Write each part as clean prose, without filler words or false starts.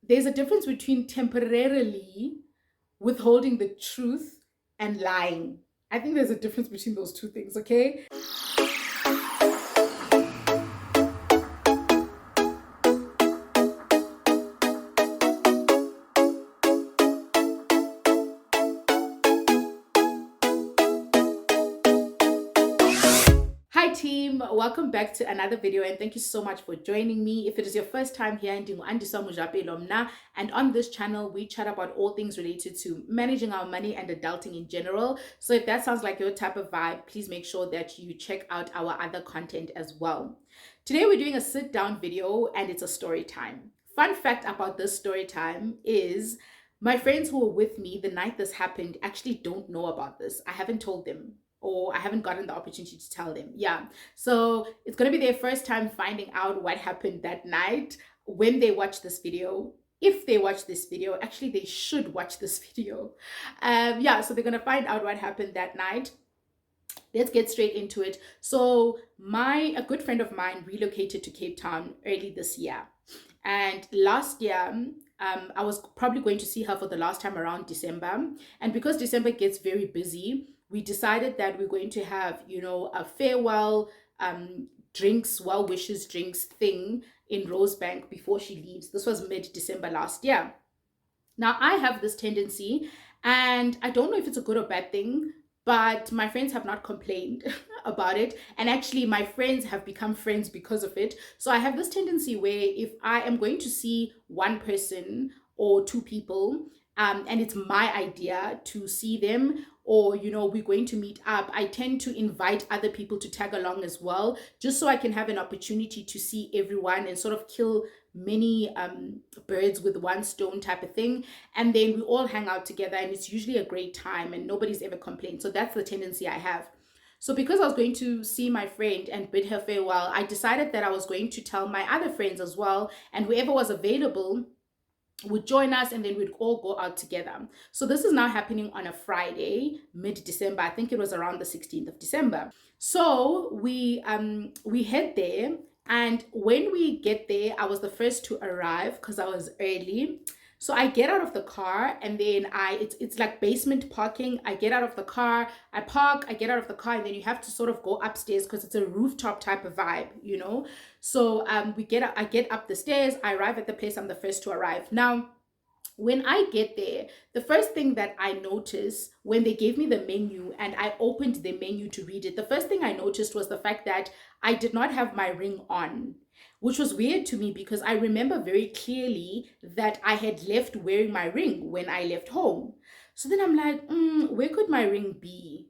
there's a difference between temporarily withholding the truth and lying. I think there's a difference between those two things, okay? Hi team, welcome back to another video and thank you so much for joining me. If it is your first time here, andiswa.mojapelo, and on this channel we chat about all things related to managing our money and adulting in general. So if that sounds like your type of vibe, please make sure that you check out our other content as well. Today we're doing a sit down video and it's a story time. Fun fact about this story time is my friends who were with me the night this happened actually don't know about this. I haven't told them, or I haven't gotten the opportunity to tell them. Yeah. So it's going to be their first time finding out what happened that night when they watch this video. If they watch this video, actually, they should watch this video. Yeah, so they're going to find out what happened that night. Let's get straight into it. So a good friend of mine relocated to Cape Town early this year. And last year, I was probably going to see her for the last time around December. And because December gets very busy, we decided that we're going to have, a farewell drinks, well wishes drinks thing in Rosebank before she leaves. This was mid-December last year. Now, I have this tendency, and I don't know if it's a good or bad thing, but my friends have not complained about it. And actually, my friends have become friends because of it. So I have this tendency where if I am going to see one person or two people, and it's my idea to see them, or we're going to meet up, I tend to invite other people to tag along as well, just so I can have an opportunity to see everyone and sort of kill many birds with one stone type of thing. And then we all hang out together and it's usually a great time and nobody's ever complained. So that's the tendency I have. So because I was going to see my friend and bid her farewell, I decided that I was going to tell my other friends as well, and whoever was available would join us and then we'd all go out together. So this is now happening on a Friday, mid-December. I think it was around the 16th of December. So we head there, and when we get there, I was the first to arrive because I was early. So I get out of the car and then it's like basement parking. I get out of the car, I park, I get out of the car, and then you have to sort of go upstairs because it's a rooftop type of vibe. So I get up the stairs, I arrive at the place, I'm the first to arrive. Now, when I get there, the first thing that I noticed when they gave me the menu and I opened the menu to read it, the first thing I noticed was the fact that I did not have my ring on, which was weird to me because I remember very clearly that I had left wearing my ring when I left home. So then I'm like, where could my ring be?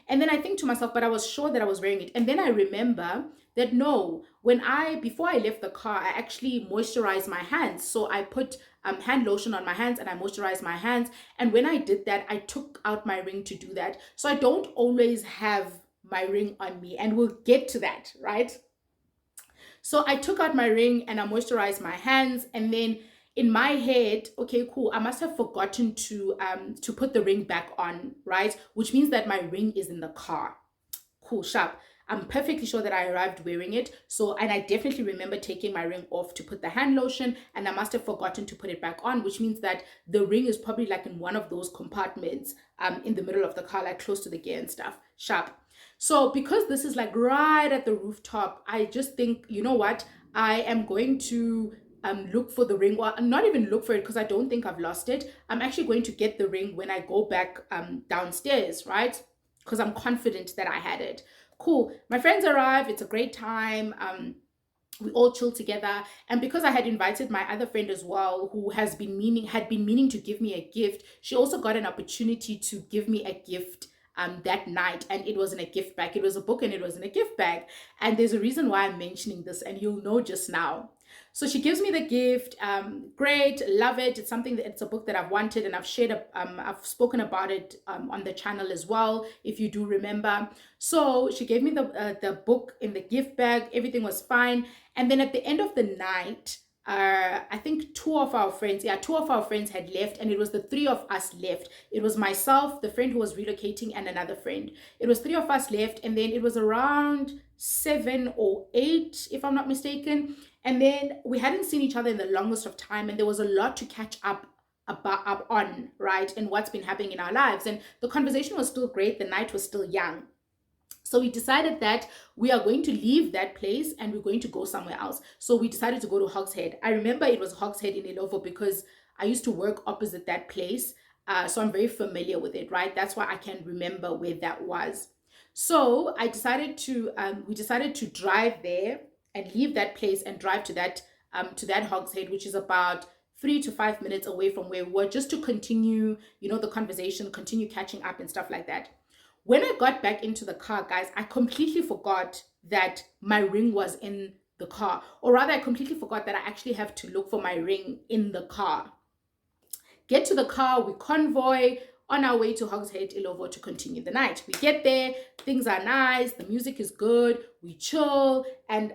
And then I think to myself, but I was sure that I was wearing it. And then I remember that no, before I left the car, I actually moisturized my hands. So I put hand lotion on my hands and I moisturized my hands. And when I did that, I took out my ring to do that. So I don't always have my ring on me, and we'll get to that, right? So I took out my ring and I moisturized my hands, and then in my head, okay, cool, I must have forgotten to put the ring back on, right? Which means that my ring is in the car. Cool, sharp. I'm perfectly sure that I arrived wearing it. So, and I definitely remember taking my ring off to put the hand lotion, and I must have forgotten to put it back on, which means that the ring is probably like in one of those compartments in the middle of the car, like close to the gear and stuff. Sharp. So because this is like right at the rooftop, I just think, you know what, I am going to look for the ring, or not even look for it because I don't think I've lost it. I'm actually going to get the ring when I go back downstairs, right? Because I'm confident that I had it. Cool. My friends arrive. It's a great time. We all chill together, and because I had invited my other friend as well, who had been meaning to give me a gift, she also got an opportunity to give me a gift that night, and it was in a gift bag. It was a book and it was in a gift bag, and there's a reason why I'm mentioning this, and you'll know just now. So she gives me the gift. Great, love it. It's a book that I've wanted, and I've spoken about it on the channel as well, if you do remember. So she gave me the book in the gift bag. Everything was fine, and then at the end of the night, I think two of our friends had left, and it was the three of us left. It was myself, the friend who was relocating, and another friend. It was three of us left, and then it was around 7 or 8, if I'm not mistaken. And then we hadn't seen each other in the longest of time, and there was a lot to catch up on, right, and what's been happening in our lives. And the conversation was still great. The night was still young. So we decided that we are going to leave that place and we're going to go somewhere else. So we decided to go to Hogshead. I remember it was Hogshead in Ilovo because I used to work opposite that place. So I'm very familiar with it, right? That's why I can remember where that was. So we decided to drive there and leave that place and drive to that Hogshead, which is about 3 to 5 minutes away from where we were, just to continue, the conversation, continue catching up and stuff like that. When I got back into the car, guys, I completely forgot that my ring was in the car. Or rather, I completely forgot that I actually have to look for my ring in the car. Get to the car, we convoy on our way to Hogshead, Ilovo, to continue the night. We get there, things are nice, the music is good, we chill, and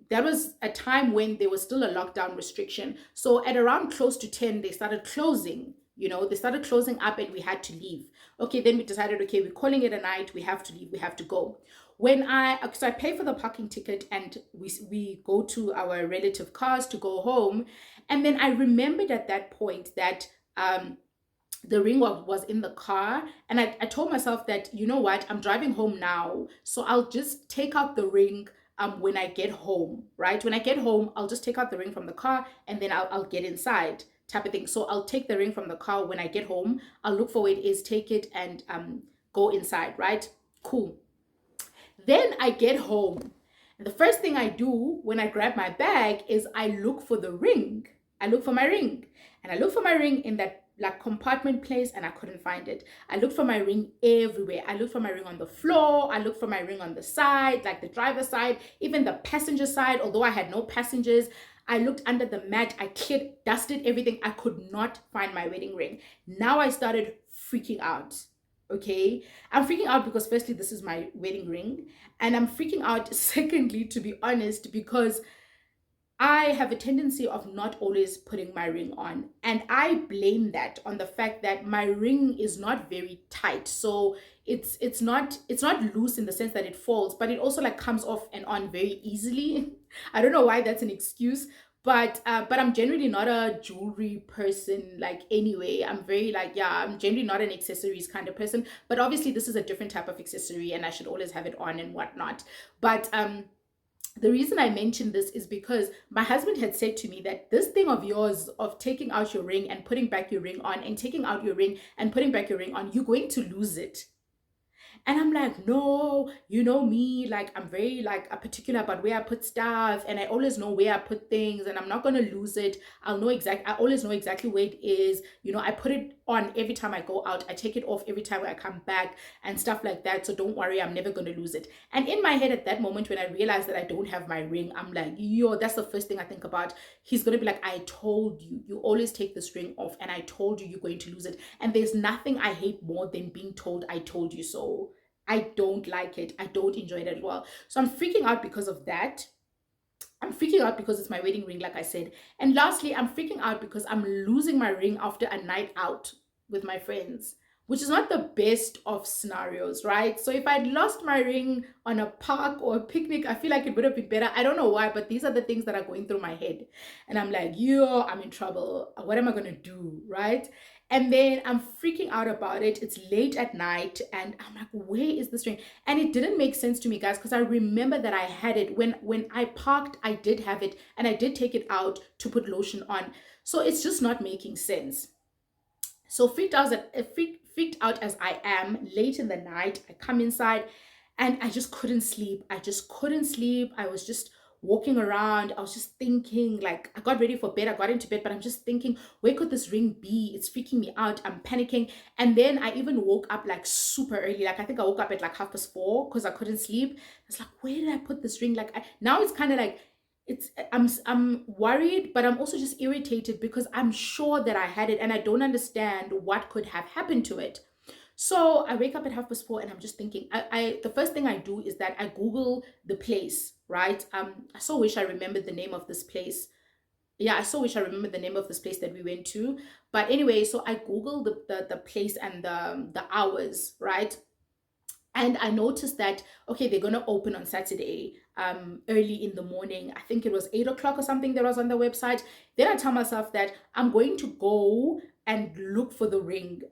there was a time when there was still a lockdown restriction. So at around close to 10, they started closing. They started closing up and we had to leave. Okay, then we decided, okay, we're calling it a night. We have to leave. We have to go. So I pay for the parking ticket and we go to our relative cars to go home. And then I remembered at that point that the ring was in the car, and I told myself that, you know what, I'm driving home now, so I'll just take out the ring when I get home, right? When I get home, I'll just take out the ring from the car and then I'll get inside, type of thing. So I'll take the ring from the car when I get home. I'll look for where it is, take it, and go inside, right? Cool. Then I get home. And the first thing I do when I grab my bag is I look for the ring. I look for my ring. And I look for my ring in that like compartment place, and I couldn't find it. I looked for my ring everywhere. I looked for my ring on the floor. I looked for my ring on the side, like the driver's side, even the passenger side, although I had no passengers. I looked under the mat. I cleared, dusted everything. I could not find my wedding ring. Now I started freaking out. Okay, I'm freaking out because firstly, this is my wedding ring, and I'm freaking out secondly, to be honest, because I have a tendency of not always putting my ring on, and I blame that on the fact that my ring is not very tight. So it's not loose in the sense that it falls, but it also like comes off and on very easily. I don't know why that's an excuse, but I'm generally not a jewelry person, like, anyway. I'm very like, yeah, I'm generally not an accessories kind of person, but obviously this is a different type of accessory and I should always have it on and whatnot. But the reason I mentioned this is because my husband had said to me that this thing of yours of taking out your ring and putting back your ring on, and taking out your ring and putting back your ring on, you're going to lose it. And I'm like, no, you know me, like, I'm very like a particular about where I put stuff, and I always know where I put things, and I'm not gonna lose it. I always know exactly where it is. I put it on every time I go out. I take it off every time I come back and stuff like that. So don't worry, I'm never gonna lose it. And in my head at that moment, when I realized that I don't have my ring, I'm like, yo, that's the first thing I think about. He's gonna be like, I told you, you always take this ring off, and I told you you're going to lose it. And there's nothing I hate more than being told I told you so. I don't like it. I don't enjoy it at all. So I'm freaking out because of that. I'm freaking out because it's my wedding ring, like I said. And lastly, I'm freaking out because I'm losing my ring after a night out with my friends, which is not the best of scenarios, right? So if I'd lost my ring on a park or a picnic, I feel like it would have been better. I don't know why, but these are the things that are going through my head. And I'm like, yo, I'm in trouble. What am I going to do, right? And then I'm freaking out about it. It's late at night and I'm like, where is this ring? And it didn't make sense to me, guys, because I remember that I had it when I parked. I did have it, and I did take it out to put lotion on. So it's just not making sense. So freaked out as I am, late in the night, I come inside and I just couldn't sleep. I was just walking around. I was just thinking, like, I got ready for bed. I got into bed, but I'm just thinking, where could this ring be? It's freaking me out. I'm panicking. And then I even woke up like super early. Like, I think I woke up at like 4:30 because I couldn't sleep. It's like, where did I put this ring? Like, now it's kind of like, I'm worried, but I'm also just irritated because I'm sure that I had it and I don't understand what could have happened to it. So I wake up at 4:30 and I'm just thinking, the first thing I do is that I Google the place, right? I so wish I remembered the name of this place. Yeah, I so wish I remembered the name of this place that we went to. But anyway, so I Googled the place and the hours, right? And I noticed that, okay, they're going to open on Saturday. early in the morning. I think it was 8 o'clock or something that was on the website. Then I tell myself that I'm going to go and look for the ring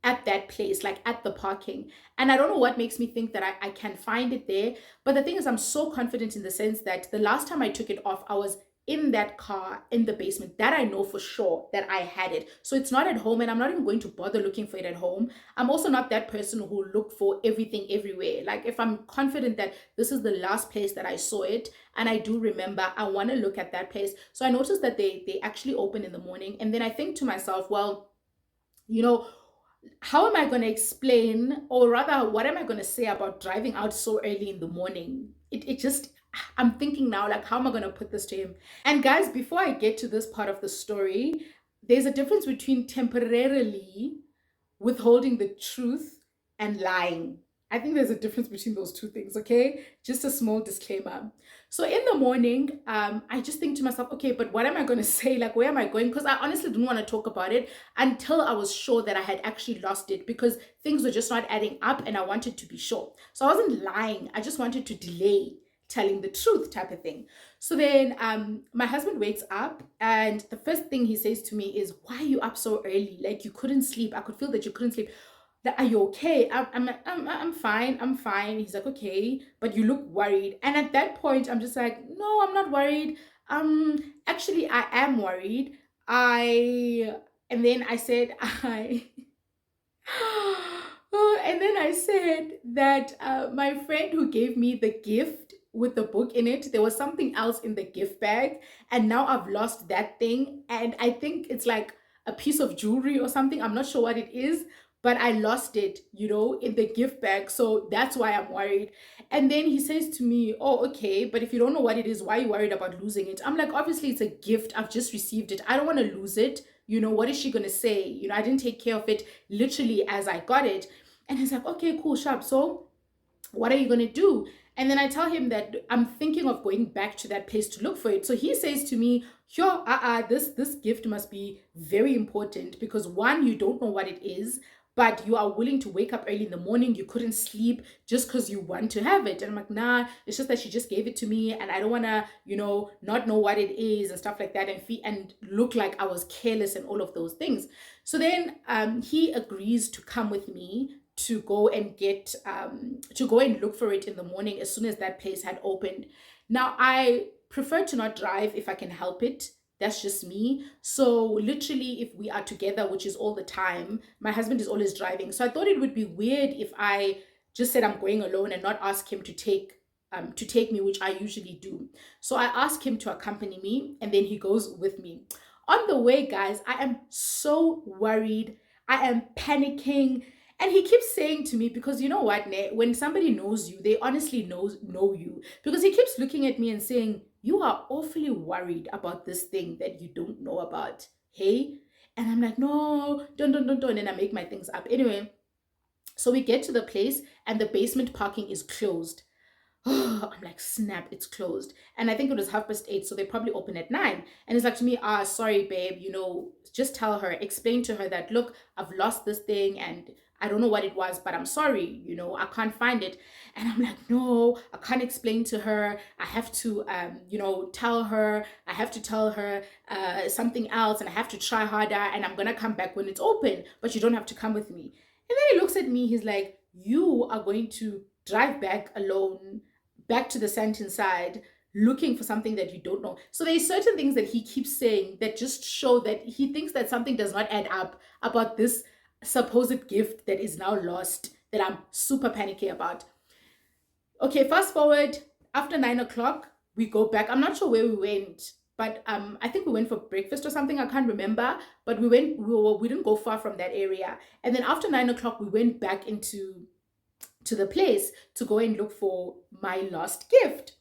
at that place, like at the parking. And I don't know what makes me think that I can find it there. But the thing is, I'm so confident in the sense that the last time I took it off, I was in that car in the basement. That I know for sure that I had it. So it's not at home, and I'm not even going to bother looking for it at home. I'm also not that person who look for everything everywhere. Like if I'm confident that this is the last place that I saw it, and I do remember, I want to look at that place. So I noticed that they actually open in the morning, and then I think to myself, well, you know, how am I going to explain, or rather, what am I going to say about driving out so early in the morning? It just, I'm thinking now, like, how am I going to put this to him? And guys, before I get to this part of the story, there's a difference between temporarily withholding the truth and lying. I think there's a difference between those two things, okay? Just a small disclaimer. So in the morning, I just think to myself, okay, but what am I going to say? Like, where am I going? Because I honestly didn't want to talk about it until I was sure that I had actually lost it, because things were just not adding up and I wanted to be sure. So I wasn't lying. I just wanted to delay telling the truth, type of thing. So then my husband wakes up, and the first thing he says to me is, why are you up so early? Like, you couldn't sleep. I could feel that you couldn't sleep. Are you okay? I'm fine. I'm fine. He's like, okay, but you look worried. And at that point, I'm just like, no, I'm not worried. Actually, I am worried. I and then I said, I and then I said that my friend who gave me the gift with the book in it, there was something else in the gift bag, and now I've lost that thing. And I think it's like a piece of jewelry or something. I'm not sure what it is, but I lost it, in the gift bag. So that's why I'm worried. And then he says to me, oh, okay, but if you don't know what it is, why are you worried about losing it? I'm like, obviously, it's a gift. I've just received it. I don't want to lose it. What is she going to say? I didn't take care of it literally as I got it. And he's like, okay, cool, sharp. So what are you going to do? And then I tell him that I'm thinking of going back to that place to look for it. So he says to me, yo, this gift must be very important, because one, you don't know what it is, but you are willing to wake up early in the morning. You couldn't sleep just because you want to have it. And I'm like, nah, it's just that she just gave it to me, and I don't want to, not know what it is and stuff like that, and look like I was careless and all of those things. So then he agrees to come with me to go and look for it in the morning as soon as that place had opened. Now, I prefer to not drive if I can help it. That's just me. So literally, if we are together, which is all the time, my husband is always driving. So I thought it would be weird if I just said I'm going alone and not ask him to take me, which I usually do. So I ask him to accompany me, and then he goes with me. On the way, guys, I am so worried. I am panicking. And he keeps saying to me, because you know what, when somebody knows you, they honestly know you. Because he keeps looking at me and saying, you are awfully worried about this thing that you don't know about. Hey? And I'm like, no, don't. And I make my things up. Anyway, so we get to the place, and the basement parking is closed. I'm like, snap, it's closed. And I think it was 8:30, so they probably open at 9. And it's like to me, sorry, babe, just tell her, explain to her that, look, I've lost this thing and I don't know what it was, but I'm sorry, I can't find it. And I'm like, no, I can't explain to her. I have to, I have to tell her something else, and I have to try harder, and I'm going to come back when it's open, but you don't have to come with me. And then he looks at me, he's like, you are going to drive back alone, back to the Santin side, looking for something that you don't know. So there's certain things that he keeps saying that just show that he thinks that something does not add up about this supposed gift that is now lost, that I'm super panicky about. Okay, fast forward, after 9 o'clock, we go back. I'm not sure where we went, but I think we went for breakfast or something. I can't remember, but we didn't go far from that area. And then after 9 o'clock, we went back to the place to go and look for my lost gift.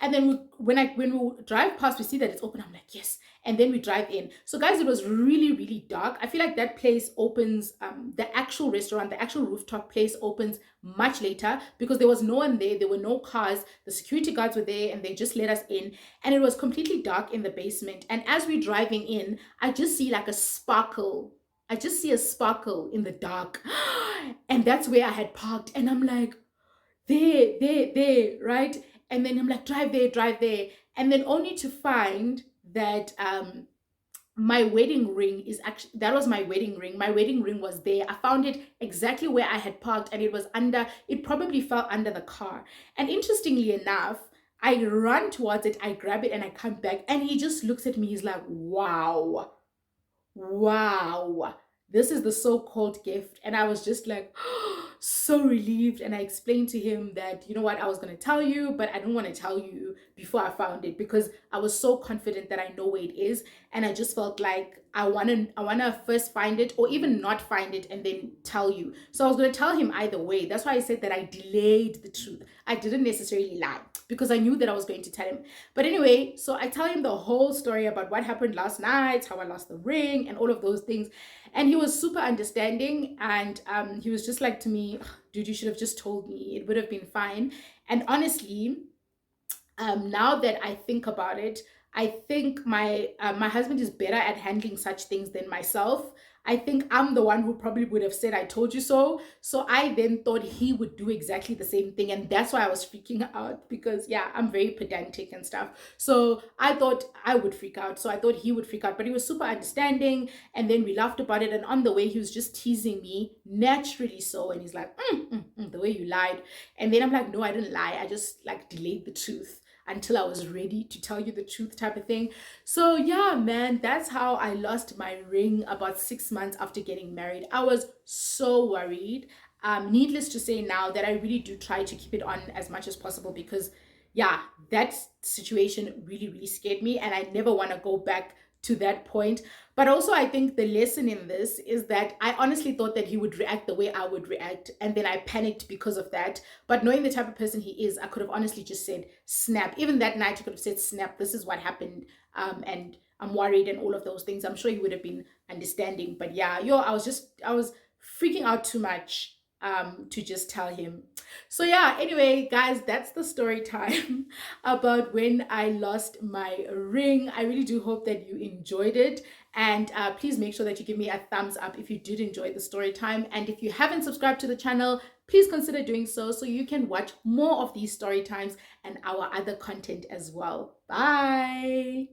And then when we drive past, we see that it's open. I'm like, yes. And then we drive in. So guys, it was really, really dark. I feel like that place opens, the actual restaurant, the actual rooftop place opens much later, because there was no one there. There were no cars. The security guards were there, and they just let us in. And it was completely dark in the basement. And as we're driving in, I just see like a sparkle. I just see a sparkle in the dark. And that's where I had parked. And I'm like, there, right? And then I'm like, drive there, drive there. And then only to find that my wedding ring is actually, that was my wedding ring. My wedding ring was there. I found it exactly where I had parked, and it was under, it probably fell under the car. And interestingly enough, I run towards it, I grab it, and I come back, and he just looks at me. He's like, wow, wow, this is the so-called gift. And I was just like, so relieved. And I explained to him that, you know what, I was going to tell you, but I didn't want to tell you before I found it, because I was so confident that I know where it is. And I just felt like I want to first find it, or even not find it, and then tell you. So I was going to tell him either way. That's why I said that I delayed the truth. I didn't necessarily lie, because I knew that I was going to tell him. But anyway, so I tell him the whole story about what happened last night, how I lost the ring, and all of those things. And he was super understanding. And he was just like to me, dude, you should have just told me. It would have been fine. And honestly, now that I think about it, I think my husband is better at handling such things than myself. I think I'm the one who probably would have said, I told you so. So I then thought he would do exactly the same thing. And that's why I was freaking out, because, yeah, I'm very pedantic and stuff. So I thought I would freak out. So I thought he would freak out. But he was super understanding. And then we laughed about it. And on the way, he was just teasing me, naturally so. And he's like, the way you lied. And then I'm like, no, I didn't lie. I just like delayed the truth until I was ready to tell you the truth, type of thing. So yeah, man, that's how I lost my ring about 6 months after getting married. I was so worried. Needless to say now that I really do try to keep it on as much as possible, because yeah, that situation really, really scared me, and I never want to go back to that point. But also, I think the lesson in this is that I honestly thought that he would react the way I would react, and then I panicked because of that. But knowing the type of person he is, I could have honestly just said, snap. Even that night, I could have said, snap, this is what happened, and I'm worried, and all of those things. I'm sure he would have been understanding. But yeah, I was freaking out too much to just tell him. So yeah, anyway, guys, that's the story time about when I lost my ring. I really do hope that you enjoyed it. And please make sure that you give me a thumbs up if you did enjoy the story time. And if you haven't subscribed to the channel, please consider doing so you can watch more of these story times and our other content as well. Bye.